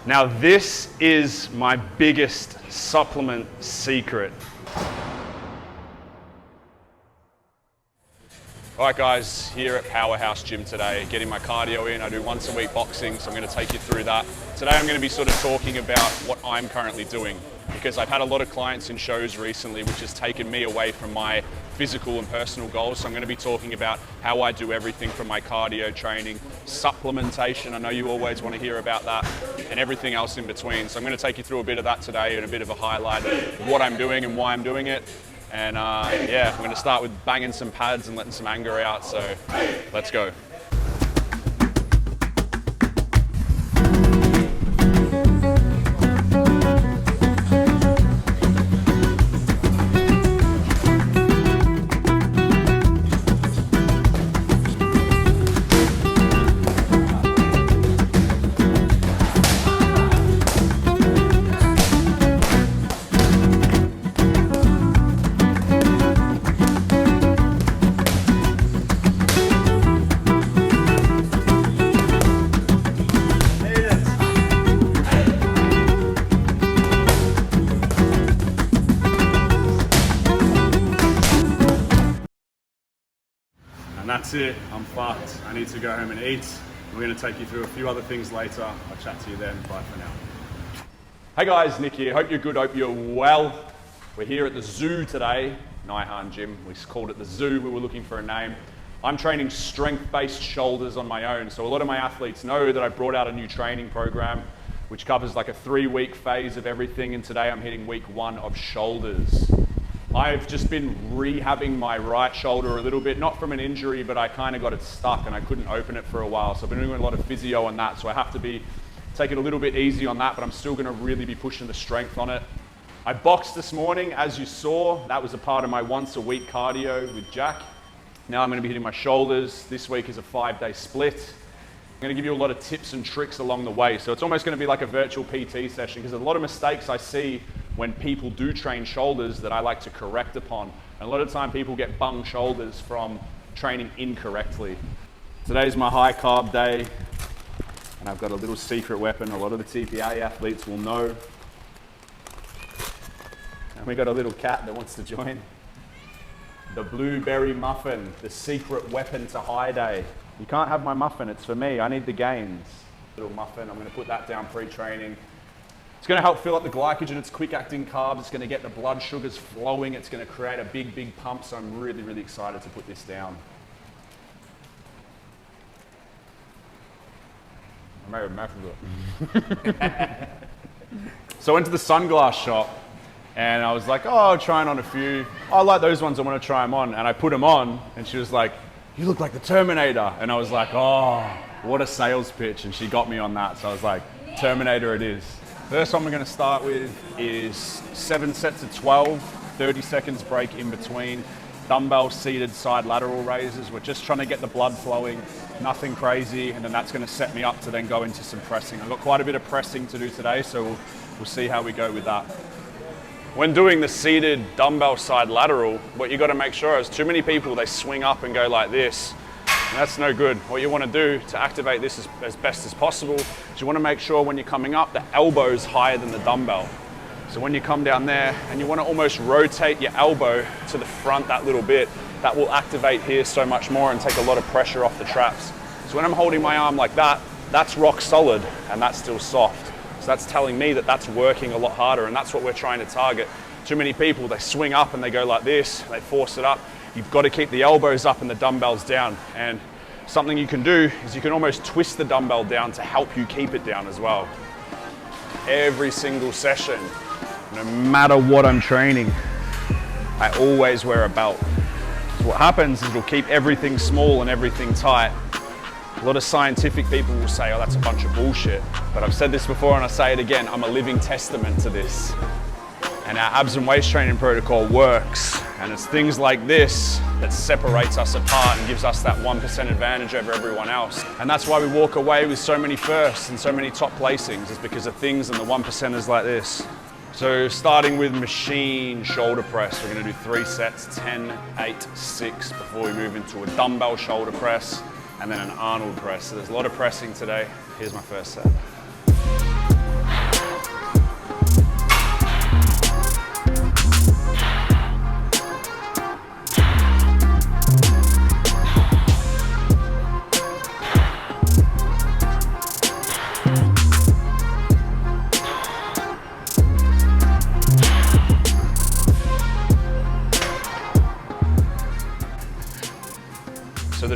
Now this is my biggest supplement secret. All right guys, here at Powerhouse Gym today, getting my cardio in. I do once a week boxing, so I'm going to take you through that. Today I'm going to be sort of talking about what I'm currently doing, because I've had a lot of clients in shows recently which has taken me away from my physical and personal goals. So I'm going to be talking about how I do everything from my cardio training, supplementation, I know you always want to hear about that, and everything else in between. So I'm going to take you through a bit of that today and a bit of a highlight of what I'm doing and why I'm doing it. And yeah, I'm going to start with banging some pads and letting some anger out, so let's go. And that's it, I'm fucked. I need to go home and eat. We're gonna take you through a few other things later. I'll chat to you then, bye for now. Hey guys, Nick here. Hope you're good, hope you're well. We're here at the zoo today, Nai Harn Gym. We called it the zoo, we were looking for a name. I'm training strength-based shoulders on my own. So a lot of my athletes know that I brought out a new training program which covers like a 3-week phase of everything, and today I'm hitting week 1 of shoulders. I've just been rehabbing my right shoulder a little bit, not from an injury, but I kind of got it stuck and I couldn't open it for a while. So I've been doing a lot of physio on that. So I have to be taking a little bit easy on that, but I'm still gonna really be pushing the strength on it. I boxed this morning, as you saw. That was a part of my once a week cardio with Jack. Now I'm gonna be hitting my shoulders. This week is a 5-day split. I'm gonna give you a lot of tips and tricks along the way. So it's almost gonna be like a virtual PT session, because a lot of mistakes I see when people do train shoulders that I like to correct upon. And a lot of time people get bung shoulders from training incorrectly. Today's my high carb day, and I've got a little secret weapon a lot of the TPA athletes will know. And we got a little cat that wants to join. The blueberry muffin, the secret weapon to high day. You can't have my muffin, it's for me, I need the gains. Little muffin, I'm gonna put that down pre-training. It's going to help fill up the glycogen, it's quick acting carbs, it's going to get the blood sugars flowing, it's going to create a big pump, so I'm really, really excited to put this down. I made a mess of it. So I went to the sunglass shop and I was like, oh, I'll try on a few. Oh, I like those ones, I want to try them on. And I put them on and she was like, you look like the Terminator. And I was like, oh, what a sales pitch. And she got me on that, so I was like, Terminator it is. First one we're going to start with is 7 sets of 12, 30 seconds break in between, dumbbell seated side lateral raises. We're just trying to get the blood flowing, nothing crazy, and then that's going to set me up to then go into some pressing. I've got quite a bit of pressing to do today, so we'll see how we go with that. When doing the seated dumbbell side lateral, what you got to make sure is too many people, they swing up and go like this. And that's no good. What you want to do to activate this as best as possible is you want to make sure when you're coming up, the elbow is higher than the dumbbell. So when you come down there and you want to almost rotate your elbow to the front that little bit, that will activate here so much more and take a lot of pressure off the traps. So when I'm holding my arm like that, that's rock solid and that's still soft. So that's telling me that that's working a lot harder, and that's what we're trying to target. Too many people, they swing up and they go like this, they force it up. You've got to keep the elbows up and the dumbbells down. And something you can do is you can almost twist the dumbbell down to help you keep it down as well. Every single session, no matter what I'm training, I always wear a belt. So what happens is it'll keep everything small and everything tight. A lot of scientific people will say, oh, that's a bunch of bullshit. But I've said this before and I say it again, I'm a living testament to this. And our abs and waist training protocol works. And it's things like this that separates us apart and gives us that 1% advantage over everyone else. And that's why we walk away with so many firsts and so many top placings, is because of things and the 1%ers like this. So starting with machine shoulder press, we're gonna do 3 sets, 10, 8, 6, before we move into a dumbbell shoulder press and then an Arnold press. So there's a lot of pressing today. Here's my first set.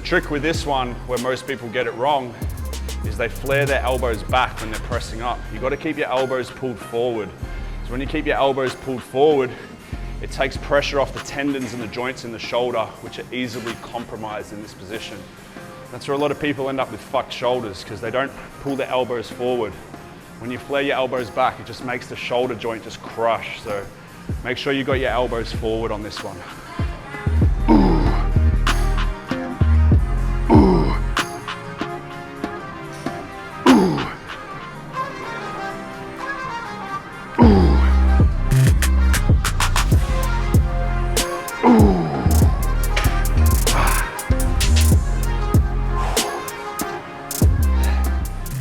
trick with this one, where most people get it wrong, is they flare their elbows back when they're pressing up. You've got to keep your elbows pulled forward. So when you keep your elbows pulled forward, it takes pressure off the tendons and the joints in the shoulder, which are easily compromised in this position. That's where a lot of people end up with fucked shoulders, because they don't pull their elbows forward. When you flare your elbows back, it just makes the shoulder joint just crush. So make sure you got your elbows forward on this one.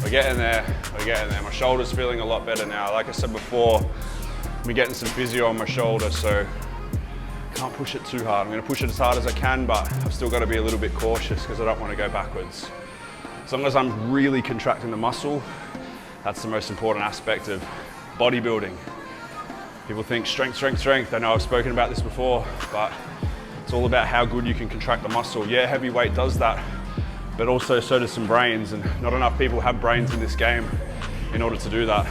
We're getting there. My shoulder's feeling a lot better now. Like I said before, I'm getting some physio on my shoulder, so can't push it too hard. I'm gonna push it as hard as I can, but I've still got to be a little bit cautious because I don't want to go backwards. As long as I'm really contracting the muscle, that's the most important aspect of bodybuilding. People think strength, strength, strength. I know I've spoken about this before, but it's all about how good you can contract the muscle. Yeah, heavy weight does that, but also so does some brains, and not enough people have brains in this game in order to do that.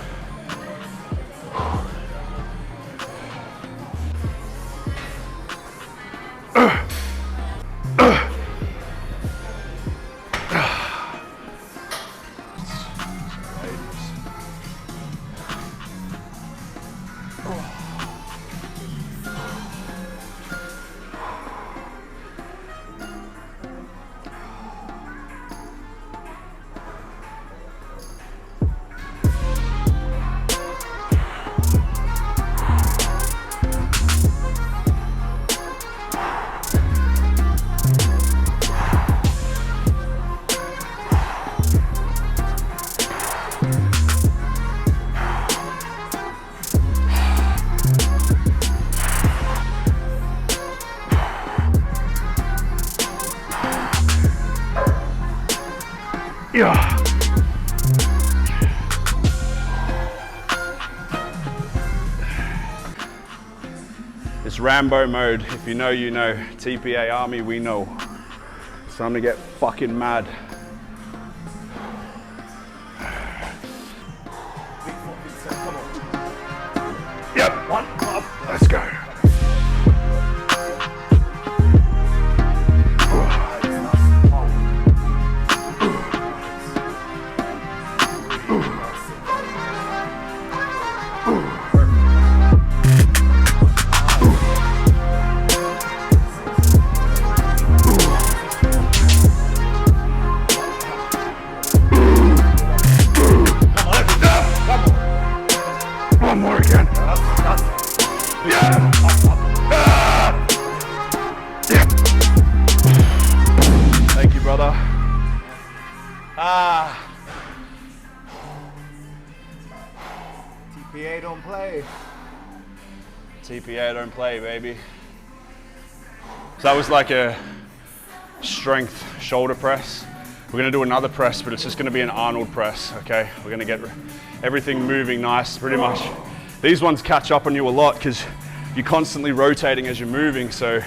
Yeah. It's Rambo mode. If you know, you know. TPA Army, we know. It's time to get fucking mad. Yep, one up. Let's go. One more again. Yeah. Thank you, brother. TPA don't play. TPA don't play, baby. So that was like a strength shoulder press. We're gonna do another press, but it's just gonna be an Arnold press, okay? We're gonna get everything moving nice, pretty much. These ones catch up on you a lot because you're constantly rotating as you're moving, so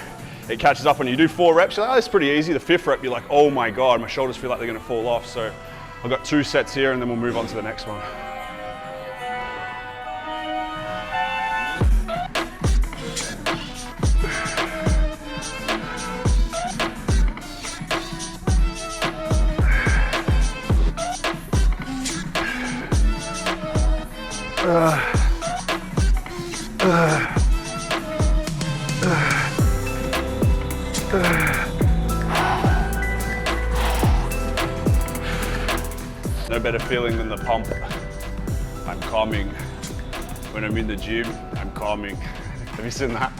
it catches up on you. You do 4 reps, you're like, oh, that's pretty easy. The 5th rep, you're like, oh my God, my shoulders feel like they're gonna fall off. So I've got 2 sets here and then we'll move on to the next one. No better feeling than the pump. I'm calming. When I'm in the gym, I'm calming. Have you seen that?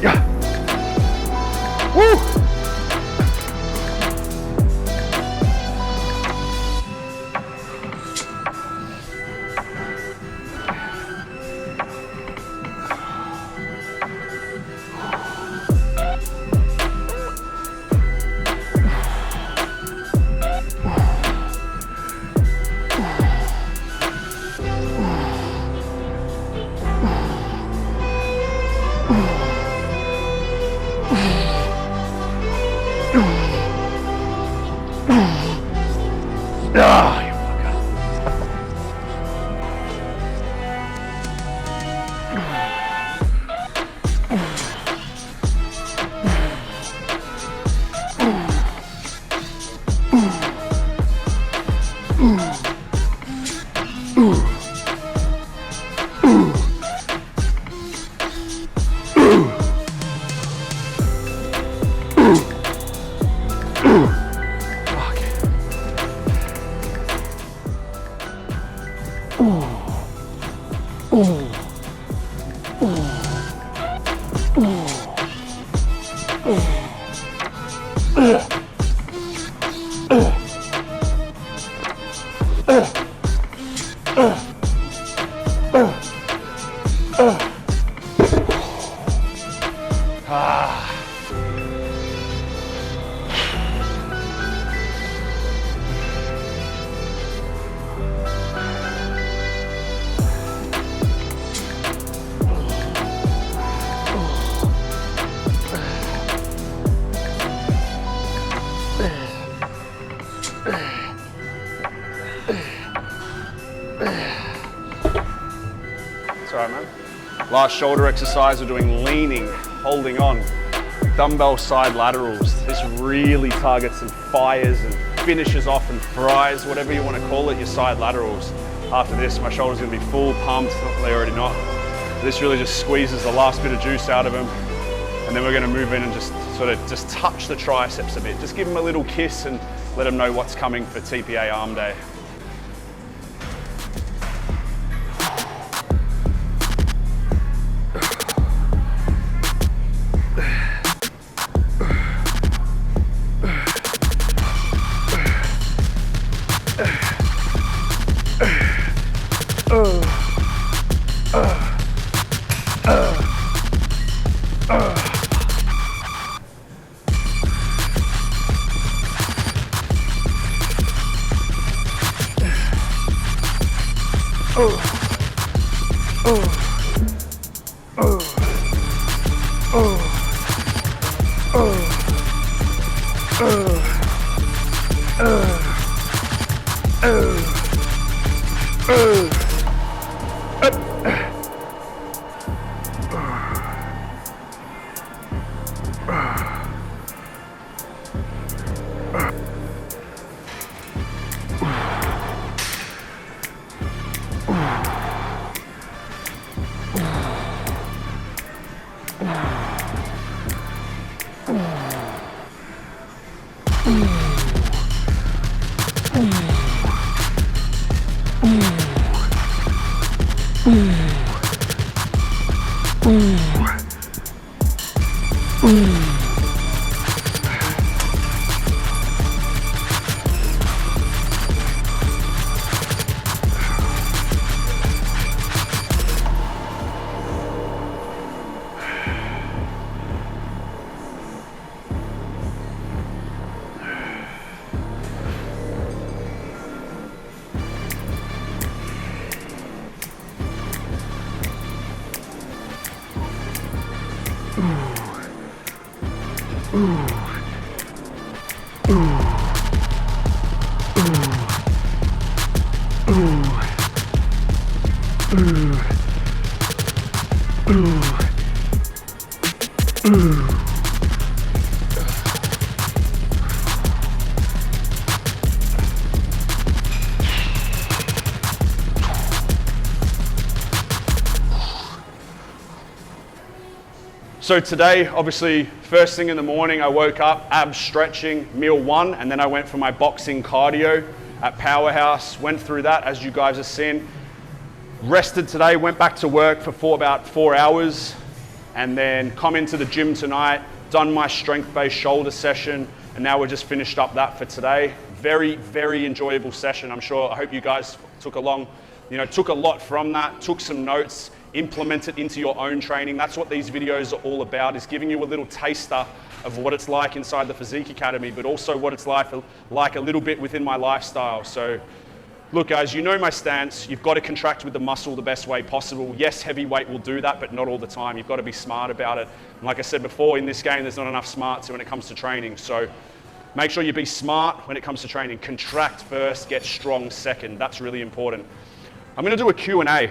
Yeah. Woo. That's all right, man. Last shoulder exercise, we're doing leaning, holding on, dumbbell side laterals. This really targets and fires and finishes off and fries, whatever you want to call it, your side laterals. After this, my shoulder's gonna be full pumped, they're already not. This really just squeezes the last bit of juice out of them. And then we're gonna move in and just sort of just touch the triceps a bit. Just give them a little kiss and let them know what's coming for TPA arm day. So today, obviously, first thing in the morning, I woke up, abs stretching, meal one, and then I went for my boxing cardio at Powerhouse, went through that as you guys have seen. Rested today, went back to work for about 4 hours, and then come into the gym tonight, done my strength-based shoulder session, and now we're just finished up that for today. Very, very enjoyable session. I hope you guys took a lot from that, took some notes, implement it into your own training. That's what these videos are all about, is giving you a little taster of what it's like inside the Physique Academy, but also what it's like a little bit within my lifestyle. So look guys, you know my stance. You've got to contract with the muscle the best way possible. Yes, heavyweight will do that, but not all the time. You've got to be smart about it. And like I said before, in this game, there's not enough smarts when it comes to training. So make sure you be smart when it comes to training. Contract first, get strong second. That's really important. I'm gonna do a Q&A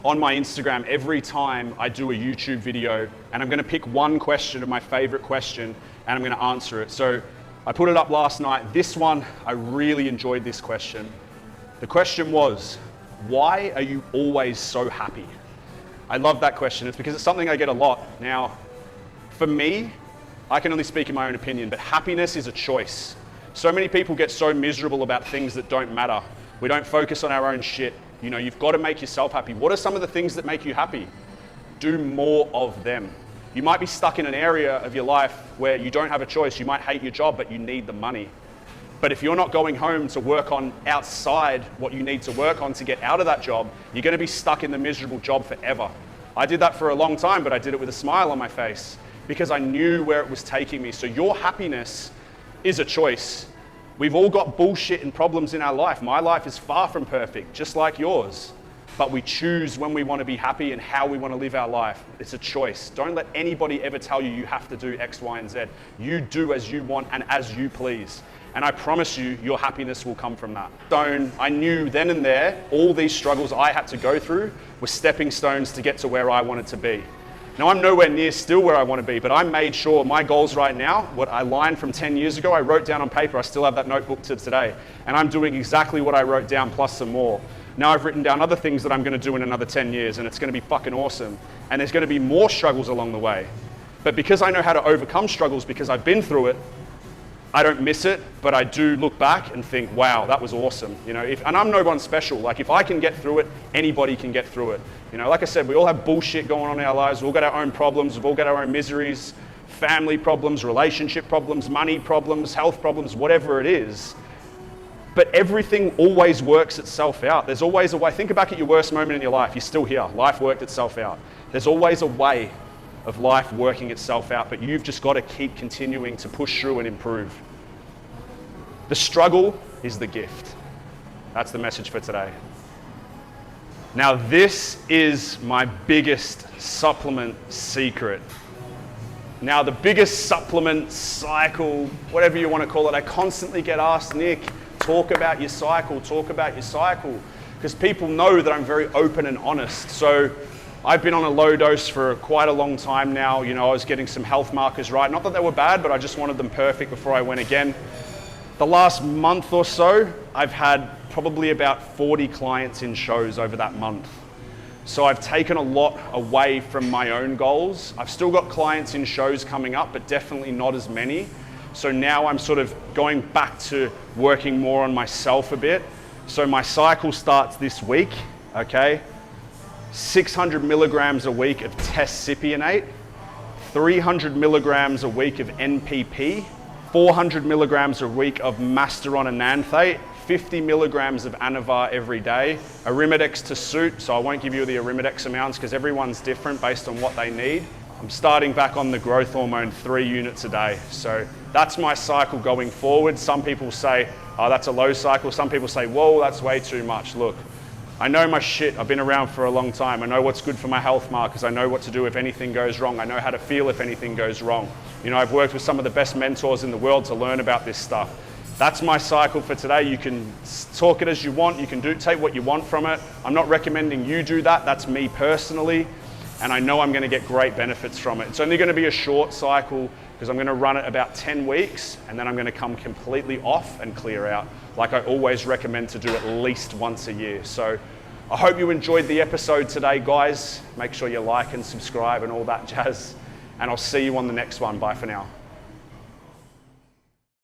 on my Instagram every time I do a YouTube video, and I'm gonna pick one question of my favorite question, and I'm gonna answer it. So I put it up last night. This one, I really enjoyed this question. The question was, why are you always so happy? I love that question. It's because it's something I get a lot. Now, for me, I can only speak in my own opinion, but happiness is a choice. So many people get so miserable about things that don't matter. We don't focus on our own shit. You know, you've got to make yourself happy. What are some of the things that make you happy? Do more of them. You might be stuck in an area of your life where you don't have a choice. You might hate your job, but you need the money. But if you're not going home to work on outside what you need to work on to get out of that job, you're going to be stuck in the miserable job forever. I did that for a long time, but I did it with a smile on my face because I knew where it was taking me. So your happiness is a choice. We've all got bullshit and problems in our life. My life is far from perfect, just like yours. But we choose when we want to be happy and how we want to live our life. It's a choice. Don't let anybody ever tell you you have to do X, Y, and Z. You do as you want and as you please. And I promise you, your happiness will come from that. I knew then and there, all these struggles I had to go through were stepping stones to get to where I wanted to be. Now, I'm nowhere near still where I want to be, but I made sure my goals right now, what I lined from 10 years ago, I wrote down on paper. I still have that notebook to today. And I'm doing exactly what I wrote down plus some more. Now I've written down other things that I'm going to do in another 10 years, and it's going to be fucking awesome. And there's going to be more struggles along the way. But because I know how to overcome struggles, because I've been through it, I don't miss it, but I do look back and think, wow, that was awesome. You know, and I'm no one special. Like, if I can get through it, anybody can get through it. You know, like I said, we all have bullshit going on in our lives. We've all got our own problems. We've all got our own miseries, family problems, relationship problems, money problems, health problems, whatever it is. But everything always works itself out. There's always a way. Think back at your worst moment in your life. You're still here. Life worked itself out. There's always a way of life working itself out, but you've just got to keep continuing to push through and improve. The struggle is the gift. That's the message for today. Now, this is my biggest supplement secret. Now, the biggest supplement cycle, whatever you want to call it, I constantly get asked, Nick, talk about your cycle, because people know that I'm very open and honest. So I've been on a low dose for quite a long time now. You know, I was getting some health markers right. Not that they were bad, but I just wanted them perfect before I went again. The last month or so, I've had probably about 40 clients in shows over that month. So I've taken a lot away from my own goals. I've still got clients in shows coming up, but definitely not as many. So now I'm sort of going back to working more on myself a bit. So my cycle starts this week, okay? 600 milligrams a week of tescipionate, 300 milligrams a week of NPP, 400 milligrams a week of masteron enanthate, 50 milligrams of Anavar every day, Arimidex to suit, so I won't give you the Arimidex amounts because everyone's different based on what they need. I'm starting back on the growth hormone 3 units a day. So that's my cycle going forward. Some people say, oh, that's a low cycle. Some people say, whoa, that's way too much. Look, I know my shit. I've been around for a long time. I know what's good for my health markers. I know what to do if anything goes wrong. I know how to feel if anything goes wrong. You know, I've worked with some of the best mentors in the world to learn about this stuff. That's my cycle for today. You can talk it as you want. You can take what you want from it. I'm not recommending you do that. That's me personally. And I know I'm going to get great benefits from it. It's only going to be a short cycle because I'm going to run it about 10 weeks and then I'm going to come completely off and clear out. Like I always recommend to do at least once a year. So I hope you enjoyed the episode today, guys. Make sure you like and subscribe and all that jazz. And I'll see you on the next one. Bye for now.